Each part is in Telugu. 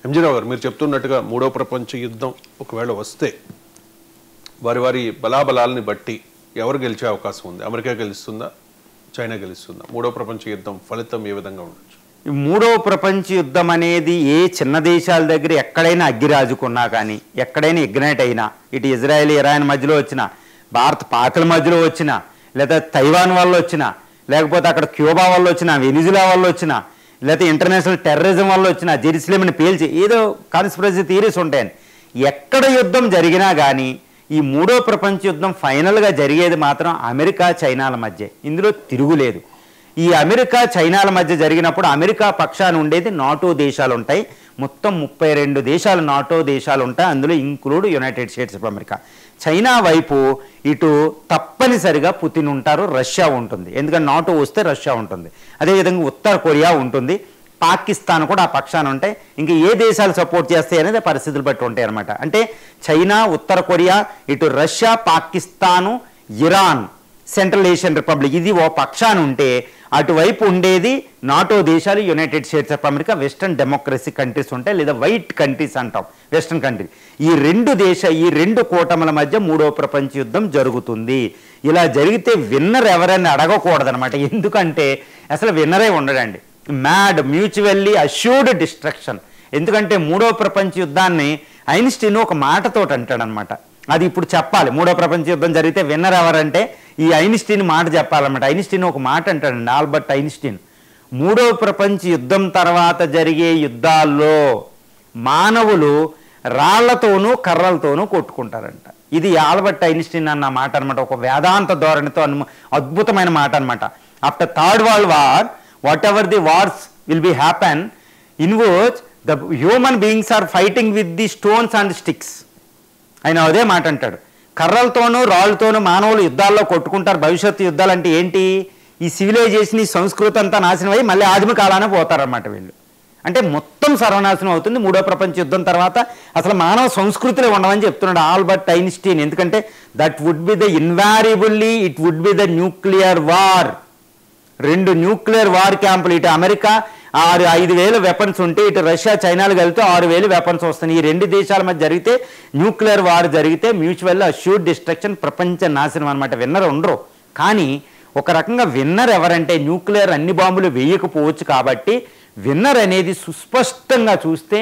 ఎంజీరావు గారు, మీరు చెప్తున్నట్టుగా మూడో ప్రపంచ యుద్ధం ఒకవేళ వస్తే వారి వారి బలాబలాల్ని బట్టి ఎవరు గెలిచే అవకాశం ఉంది? అమెరికా గెలుస్తుందా, చైనా గెలుస్తుందా? మూడో ప్రపంచ యుద్ధం ఫలితం ఏ విధంగా ఉండొచ్చు? ఈ మూడో ప్రపంచ యుద్ధం అనేది ఏ చిన్న దేశాల దగ్గర ఎక్కడైనా అగ్గిరాజుకున్నా కానీ, ఎక్కడైనా ఇగ్నైట్ అయినా, ఇటు ఇజ్రాయెల్ ఇరాన్ మధ్యలో వచ్చినా, భారత్ పాకుల మధ్యలో వచ్చినా, లేదా తైవాన్ వల్ల వచ్చినా, లేకపోతే అక్కడ క్యూబా వల్ల వచ్చినా, వెనిజులా వల్ల వచ్చినా, లేకపోతే ఇంటర్నేషనల్ టెర్రరిజం వల్ల వచ్చినా, జెరూసలేంని పేల్చి ఏదో కాన్స్పిరసీ థియరీస్ ఉంటాయని, ఎక్కడ యుద్ధం జరిగినా కానీ ఈ మూడో ప్రపంచ యుద్ధం ఫైనల్గా జరిగేది మాత్రం అమెరికా చైనాల మధ్య. ఇందులో తిరుగులేదు. ఈ అమెరికా చైనాల మధ్య జరిగినప్పుడు అమెరికా పక్షాన ఉండేది నాటో దేశాలు ఉంటాయి. మొత్తం 32 దేశాలు నాటో దేశాలు ఉంటాయి, అందులో include United states of America. China వైపు ఇటు తప్పనిసరిగా పుతిన్ ఉంటారు, రష్యా ఉంటుంది. ఎందుకంటే నాటో వస్తే రష్యా ఉంటుంది. అదేవిధంగా ఉత్తర కొరియా ఉంటుంది, పాకిస్తాన్ కూడా ఆ పక్షాన ఉంటాయి. ఇంకా ఏ దేశాలు సపోర్ట్ చేస్తాయి అనేది పరిస్థితులు బట్టి ఉంటాయి అనమాట. అంటే చైనా, ఉత్తర కొరియా, ఇటు Russia, Pakistan, Iran, central Asian republic, ఇది ఓ పక్షాన ఉంటే అటువైపు ఉండేది నాటో దేశాలు, United states of America, western democracy countries ఉంటాయి, లేదా వైట్ కంట్రీస్ అంటాం, వెస్టర్న్ కంట్రీ. ఈ రెండు కూటముల మధ్య మూడో ప్రపంచ యుద్ధం జరుగుతుంది. ఇలా జరిగితే విన్నర్ ఎవరైనా అడగకూడదనమాట. ఎందుకంటే అసలు విన్నరే ఉండడండి. MAD, mutually assured destruction. ఎందుకంటే మూడో ప్రపంచ యుద్ధాన్ని ఐన్స్టీన్ ఒక మాటతోటి అంటాడనమాట. అది ఇప్పుడు చెప్పాలి. మూడో ప్రపంచ యుద్ధం జరిగితే విన్నర్ ఎవరంటే ఈ ఐన్స్టీన్ మాట చెప్పాలన్నమాట. ఐన్స్టీన్ ఒక మాట అంటాడండి, ఆల్బర్ట్ ఐన్స్టీన్. మూడో ప్రపంచ యుద్ధం తర్వాత జరిగే యుద్ధాల్లో మానవులు రాళ్లతోనూ కర్రలతోనూ కొట్టుకుంటారంట. ఇది ఆల్బర్ట్ ఐన్స్టీన్ అన్న మాట అనమాట. ఒక వేదాంత ధోరణితో అద్భుతమైన మాట అనమాట. After third world war, whatever the wars will be happen, in which the human beings are fighting with the stones and sticks. ఆయన అదే మాట అంటాడు. కర్రలతోనూ రాళ్ళతోనూ మానవులు యుద్ధాల్లో కొట్టుకుంటారు. భవిష్యత్తు యుద్ధాలు అంటే ఏంటి? ఈ సివిలైజేషన్, ఈ సంస్కృతి అంతా నాశనం అయ్యి మళ్ళీ ఆదిమ కాలానే పోతారన్నమాట వీళ్ళు. అంటే మొత్తం సర్వనాశనం అవుతుంది మూడో ప్రపంచ యుద్ధం తర్వాత. అసలు మానవ సంస్కృతిలో ఉండమని చెప్తున్నాడు ఆల్బర్ట్ ఐన్స్టీన్. ఎందుకంటే that would be the invariably, it would be the nuclear war. 2 nuclear war క్యాంపులు, ఇటు అమెరికా 5,000 వెపన్స్ ఉంటే, ఇటు రష్యా చైనాలు కలిపితే 6,000 వెపన్స్ వస్తున్నాయి. ఈ 2 దేశాల మధ్య జరిగితే న్యూక్లియర్ వార్ జరిగితే మ్యూచువల్ అష్యూర్డ్ డిస్ట్రక్షన్, ప్రపంచ నాశనం అనమాట. విన్నర్ ఉండరు. కానీ ఒక రకంగా విన్నర్ ఎవరంటే న్యూక్లియర్ అన్ని బాంబులు వేయకపోవచ్చు కాబట్టి విన్నర్ అనేది సుస్పష్టంగా చూస్తే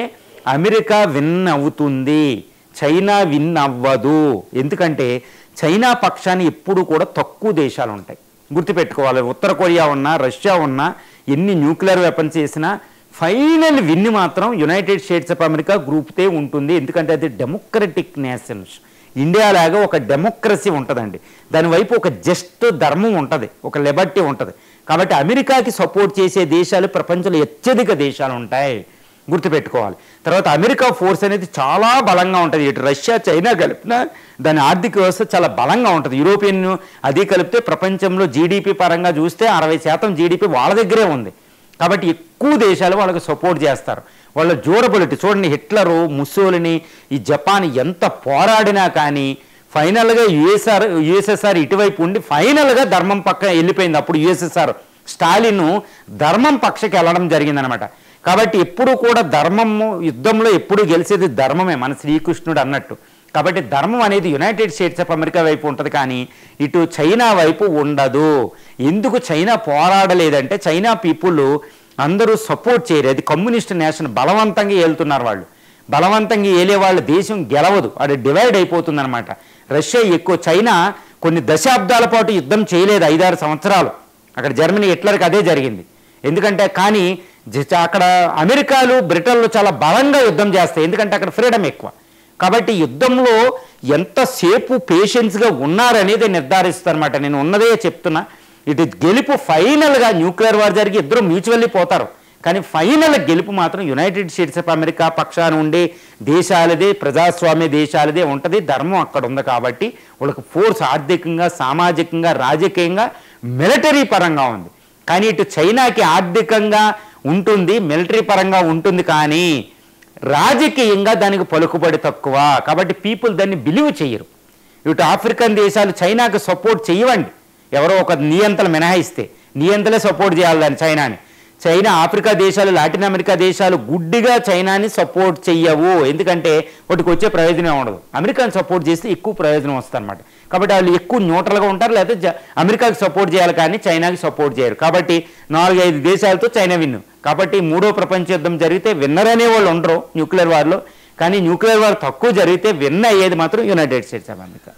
అమెరికా విన్ అవుతుంది, చైనా విన్ అవ్వదు. ఎందుకంటే చైనా పక్షాన్ని ఎప్పుడు కూడా తక్కువ దేశాలు ఉంటాయి, గుర్తుపెట్టుకోవాలి. ఉత్తర కొరియా ఉన్నా, రష్యా ఉన్నా, ఎన్ని న్యూక్లియర్ వెపన్స్ చేసినా ఫైనల్ విన్ మాత్రం యునైటెడ్ స్టేట్స్ ఆఫ్ అమెరికా గ్రూప్తే ఉంటుంది. ఎందుకంటే అది డెమోక్రటిక్ నేషన్స్. ఇండియా లాగా ఒక డెమోక్రసీ ఉంటుందండి, దానివైపు ఒక జస్ట్ ధర్మం ఉంటుంది, ఒక లిబర్టీ ఉంటుంది. కాబట్టి అమెరికాకి సపోర్ట్ చేసే దేశాలు ప్రపంచంలో అత్యధిక దేశాలు ఉంటాయి, గుర్తుపెట్టుకోవాలి. తర్వాత అమెరికా ఫోర్స్ అనేది చాలా బలంగా ఉంటుంది. ఇటు రష్యా చైనా కలిపినా దాని ఆర్థిక వ్యవస్థ చాలా బలంగా ఉంటుంది. యూరోపియన్ అది కలిపితే ప్రపంచంలో జీడిపి పరంగా చూస్తే 60% జీడిపి వాళ్ళ దగ్గరే ఉంది. కాబట్టి ఎక్కువ దేశాలు వాళ్ళకి సపోర్ట్ చేస్తారు. వాళ్ళ డ్యూరబిలిటీ చూడండి, హిట్లరు, ముస్సోలిని, ఈ జపాన్ ఎంత పోరాడినా కానీ ఫైనల్గా యుఎస్ఎస్ఆర్ ఇటువైపు ఉండి ఫైనల్గా ధర్మం పక్క వెళ్ళిపోయింది. అప్పుడు యుఎస్ఎస్ఆర్ స్టాలిన్ ధర్మం పక్షకి వెళ్ళడం జరిగిందనమాట. కాబట్టి ఎప్పుడు కూడా ధర్మము యుద్ధంలో ఎప్పుడు గెలిచేది ధర్మమే, మన శ్రీకృష్ణుడు అన్నట్టు. కాబట్టి ధర్మం అనేది యునైటెడ్ స్టేట్స్ ఆఫ్ అమెరికా వైపు ఉంటుంది, కానీ ఇటు చైనా వైపు ఉండదు. ఎందుకు చైనా పోరాడలేదంటే చైనా పీపుల్ అందరూ సపోర్ట్ చేయరు. అది కమ్యూనిస్ట్ నేషన్, బలవంతంగా ఏలుతున్నారు వాళ్ళు. బలవంతంగా ఏలే వాళ్ళ దేశం గెలవదు, అది డివైడ్ అయిపోతుందన్నమాట. రష్యా ఎక్కువ, చైనా కొన్ని దశాబ్దాల పాటు యుద్ధం చేయలేదు, 5-6 సంవత్సరాలు. అక్కడ జర్మనీ హిట్లర్కి అదే జరిగింది. ఎందుకంటే కానీ అక్కడ అమెరికాలు, బ్రిటన్లు చాలా బలంగా యుద్ధం చేస్తాయి, ఎందుకంటే అక్కడ ఫ్రీడమ్ ఎక్కువ. కాబట్టి యుద్ధంలో ఎంతసేపు పేషెన్స్గా ఉన్నారనేది నిర్ధారిస్తారన్నమాట. నేను ఉన్నదే చెప్తున్నా. ఇటు గెలుపు ఫైనల్గా న్యూక్లియర్ వార్ జరిగి ఇద్దరు మ్యూచువల్లీ పోతారు, కానీ ఫైనల్ గెలుపు మాత్రం యునైటెడ్ స్టేట్స్ ఆఫ్ అమెరికా పక్షాన ఉండే దేశాలదే, ప్రజాస్వామ్య దేశాలదే ఉంటుంది. ధర్మం అక్కడ ఉంది కాబట్టి వాళ్ళకి ఫోర్స్ ఆర్థికంగా, సామాజికంగా, రాజకీయంగా, మిలిటరీ పరంగా ఉంది. కానీ ఇటు చైనాకి ఆర్థికంగా ఉంటుంది, మిలిటరీ పరంగా ఉంటుంది, కానీ రాజకీయంగా దానికి పలుకుబడి తక్కువ. కాబట్టి పీపుల్ దాన్ని బిలీవ్ చేయరు. ఇటు ఆఫ్రికన్ దేశాలు చైనాకి సపోర్ట్ చేయవండి, ఎవరో ఒక నియంతలు మినహాయిస్తే నియంతలే సపోర్ట్ చేయాలి దాన్ని. చైనా, ఆఫ్రికా దేశాలు, లాటిన్ అమెరికా దేశాలు గుడ్డిగా చైనాని సపోర్ట్ చెయ్యవు. ఎందుకంటే వాటికి వచ్చే ప్రయోజనం ఉండదు. అమెరికాని సపోర్ట్ చేస్తే ఎక్కువ ప్రయోజనం వస్తుంది అనమాట. కాబట్టి వాళ్ళు ఎక్కువ న్యూట్రల్గా ఉంటారు, లేకపోతే అమెరికాకి సపోర్ట్ చేయాలి కానీ చైనాకి సపోర్ట్ చేయరు. కాబట్టి 4-5 దేశాలతో చైనా విన్ను. కాబట్టి మూడో ప్రపంచ యుద్ధం జరిగితే విన్నర్ అనేవాళ్ళు ఉండరు న్యూక్లియర్ వార్లో. కానీ న్యూక్లియర్ వార్ తక్కువ జరిగితే విన్ అయ్యేది మాత్రం యునైటెడ్ స్టేట్స్ ఆఫ్ అమెరికా.